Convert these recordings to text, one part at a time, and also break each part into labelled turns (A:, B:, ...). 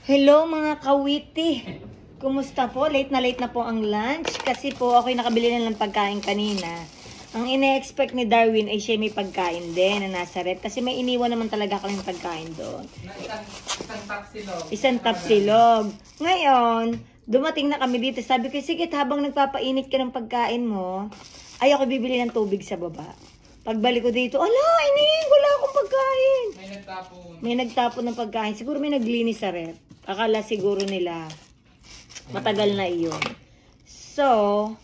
A: Hello mga kawiti. Kumusta po? Late na po ang lunch kasi po ako'y nakabili na ng pagkain kanina. Ang ine-expect ni Darwin ay siya may pagkain din na nasa rep kasi may iniwan naman talaga kaming pagkain doon.
B: Isang tapsilog.
A: Isang tapsilog. Ngayon, dumating na kami dito. Sabi ko, sige, habang nagpapainit ka ng pagkain mo, ay ako bibili ng tubig sa baba. Pagbalik ko dito, ala, ining, wala akong pagkain. May nagtapon ng pagkain. Siguro may naglinis sa rep. Akala siguro nila matagal na iyon. So,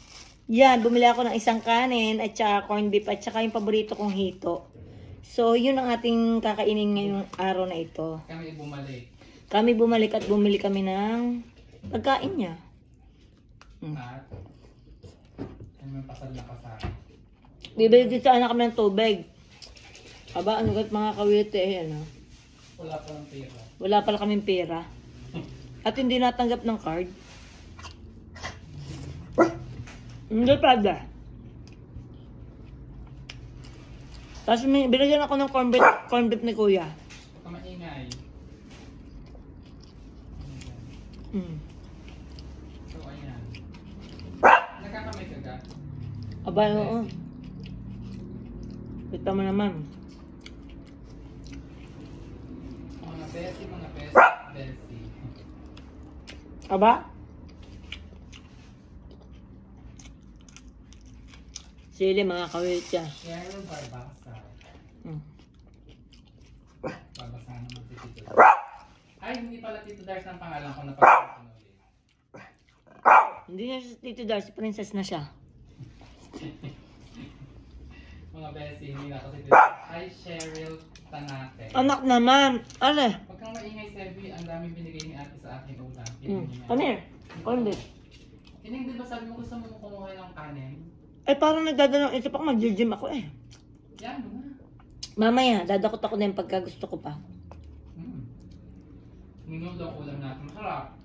A: yan, bumili ako ng isang kanin at saka corned beef at saka yung paborito kong hito. So, yun ang ating kakainin ngayong araw na ito. Kami bumalik at bumili kami ng pagkain niya.
B: At, may pasal na kasama.
A: Bibili dito sa anak kami ng tubig. Aba, ano kat mga kawite eh, ano?
B: Wala palang pera.
A: Wala pala kaming pera. At hindi natanggap ng card. Hindi pala. Tapos binigyan ako ng corned beef ni kuya.
B: Huwag ka maingay. So, ayan. Nagkakamay ka ga?
A: Aba, oo. Kita mo naman.
B: Mga besi.
A: Aba? Sili mga kawitya.
B: Yan yung barbasa. Barbasa naman si Tito. Ay, hindi pala Tito Dars ang pangalan ko na pagkakunulit.
A: Hindi na si Tito Darcy, princess na siya.
B: Mga besi, hindi na ako si Tito. Hi, Cheryl Tanate.
A: Anak naman. Ale.
B: Huwag kang maingay, Sebi. Ang daming binigay ni ate sa akin ulam.
A: Come here. Corned beef.
B: Tining, di ba sabi mo gusto mo kumuha ng kanin?
A: Eh, parang nagdadalawang isip ako, mag-gym ako eh.
B: Yan, mo na.
A: Mamaya, dadakot ako na yung pagka gusto ko pa.
B: Minuto ang ulam natin. Masarap.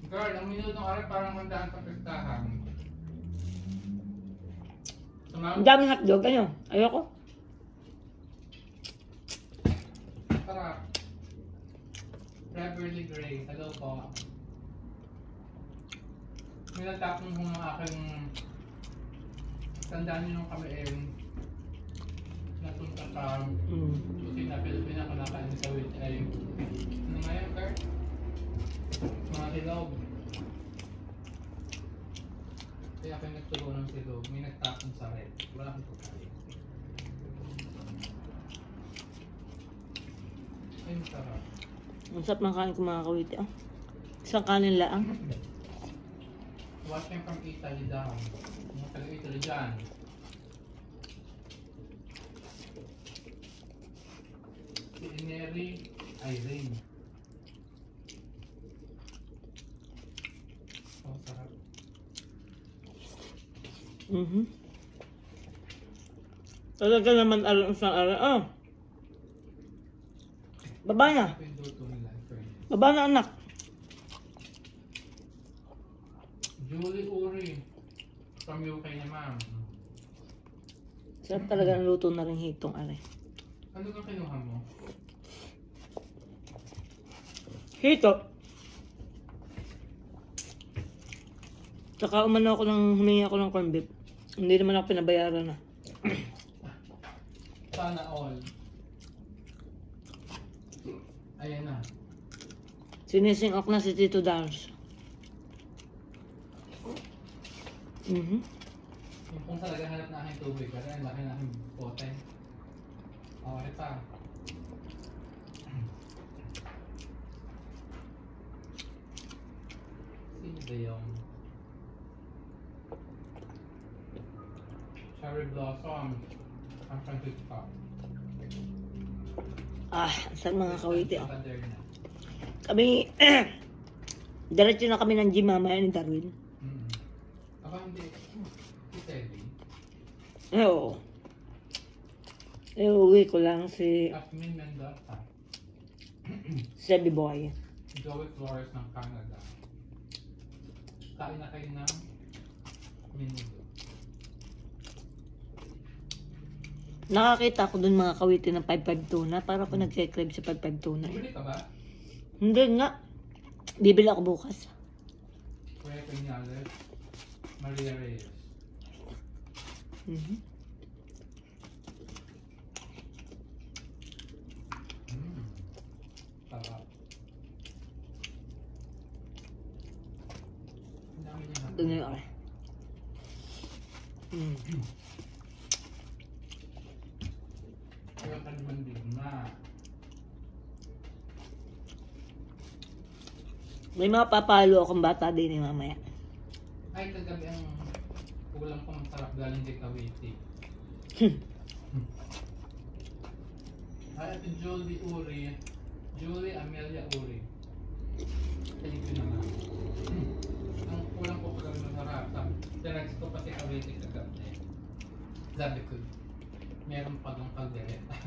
B: Girl, ang minuto ng aray parang handaan sa pistahan.
A: Ang daming hotdog, ano? Ayoko.
B: Masarap. Beverly Grace, hello po. May nagtapon ko ng aking tandaan nyo nung kami natunta sa Kusina Pilipina kung nakain sa wit ay ano nga yun, Kurt? Mga silog. Kaya ako yung nagtulo ng silog, may nagtapon sa red. Wala akong pagkain. Ay, masarap.
A: Ang sarap ng kanin ko mga kawiti. Ah. Isang kanin lang.
B: Watching from Italy daw. Mga taga-Italy dyan. Si Ineri Irene. Oh, sarap.
A: Talaga naman alam isang araw. Ah. Baba na. Baba na anak.
B: Julie Uri. From UK na ma'am.
A: Sarap talaga ang luto na rin hitong aray.
B: Ano kang kinuha mo?
A: Hito. Tsaka umano ako humingi ako ng corned beef. Hindi naman ako pinabayaran na.
B: Sana all. Ayan na.
A: Sinisingok na si Tito Dars.
B: Yung kung talaga hanap na aking tubig, pero ang laki na aking bote. Okay pa. Sino ba yung Cherry Blossom? Ang Francisco.
A: Ah, saan mga kawiti ah.
B: Moderna.
A: Kami, diretso na kami ng gym mamaya ni Darwin.
B: Ako hindi. Si Sebi.
A: Oo. Eh, uwi ko lang si
B: Asmin Mendoza.
A: Sebi Boy.
B: Joey Flores ng Canada. Kain na kayo ng menudo.
A: Nakakita ko dun mga kawiti ng 5-5 tuna. Para ako nag-crave sa 5-5 tuna.
B: Bumili ka ba?
A: Hindi nga. Bibili ako bukas.
B: Kuya Peñales, Maria Reyes.
A: Mhm.
B: Sarap. Ang dami niya
A: Ito na yun.
B: Kaya ka naman din na.
A: May mga papalo akong bata din mamaya.
B: Ay, kagabi ang ulam ko masarap galing kay Kawiti. Ay, ito Julie Uri. Julie Amelia Uri. Thank you naman. Ang ulam ko kagabi masarap. Tinags ko pati Kawiti kagabi. Sabi ko, meron pa ng kaldereta.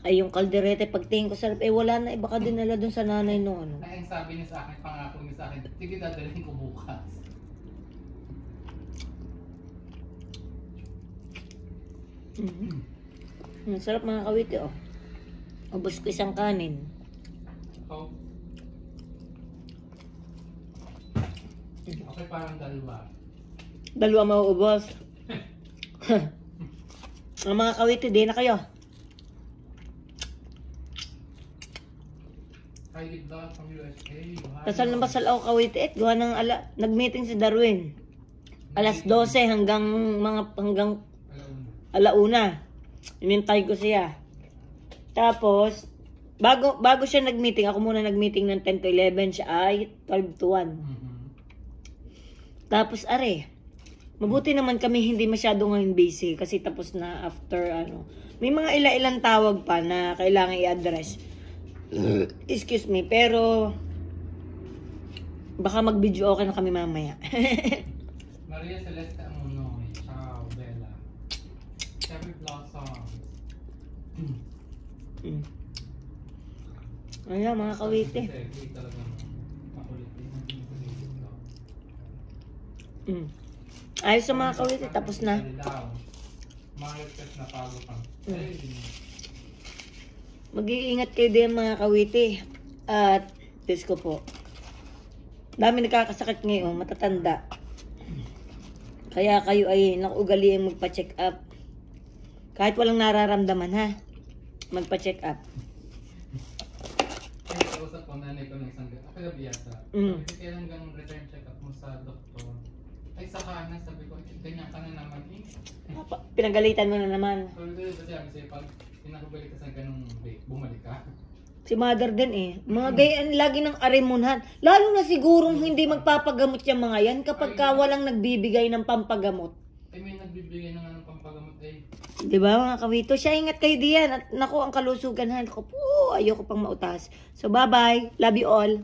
A: Ay, yung kalderete, pagtingin ko sarap, wala na, baka dinala dun sa nanay no, ano.
B: Ay, ang sabi niya sa akin, pangako niya sa akin, sige dadalhin ko bukas.
A: Ang sarap mga kawiti, oh. Ubus ko isang kanin.
B: Ikaw? Okay, parang dalawa.
A: Dalawa mauubos. Ang mga kawiti, di na kayo.
B: Hi, Vlog from USA.
A: Kasal na basal ako kawiti, gawa ng nag-meeting si Darwin. Alas 12 hanggang alauna. Inintay ko siya. Tapos, bago siya nag-meeting, ako muna nag-meeting ng 10 to 11, siya ay 12 to 1. Tapos, mabuti naman kami hindi masyado ngayon busy kasi tapos na after May mga ilang tawag pa na kailangan i-address. Excuse me, pero baka mag-video okay na kami mamaya.
B: Maria Celeste Amunoy. Ciao, Bella. Cherry Blossoms.
A: Ayan, mga kawiti.
B: Kasi talagang makulit din.
A: Ayos sa mga kawiti, tapos na.
B: Marites na pago pang.
A: Mag-iingat kayo din mga kawiti. At, Diyos ko po. Dami nakakasakit ngayon, matatanda. Kaya kayo ay nakuugaliang magpa-check up. Kahit walang nararamdaman ha. Magpa-check up.
B: Ay, nakausap ko nanay ko ng isang kagabi yata. Kasi kailan gang return check up mo sa doktor. Ay, saka na, sabi ko, ganyan ka na naman eh.
A: Pinagalitan mo na naman.
B: So, ito yung kasi pag pinakabalik ka sa ganung day, bumalik ka.
A: Si mother din eh. Mga gayaan lagi ng arimunhan. Lalo na sigurong hindi magpapagamot yung mga yan kapag ka walang nagbibigay ng pampagamot.
B: Ay, may nagbibigay na nga ng pampagamot eh.
A: Diba mga kawito? Siya, ingat kayo diyan. At naku, ang kalusugan. Naku po, ayoko pang mautas. So bye-bye. Love you all.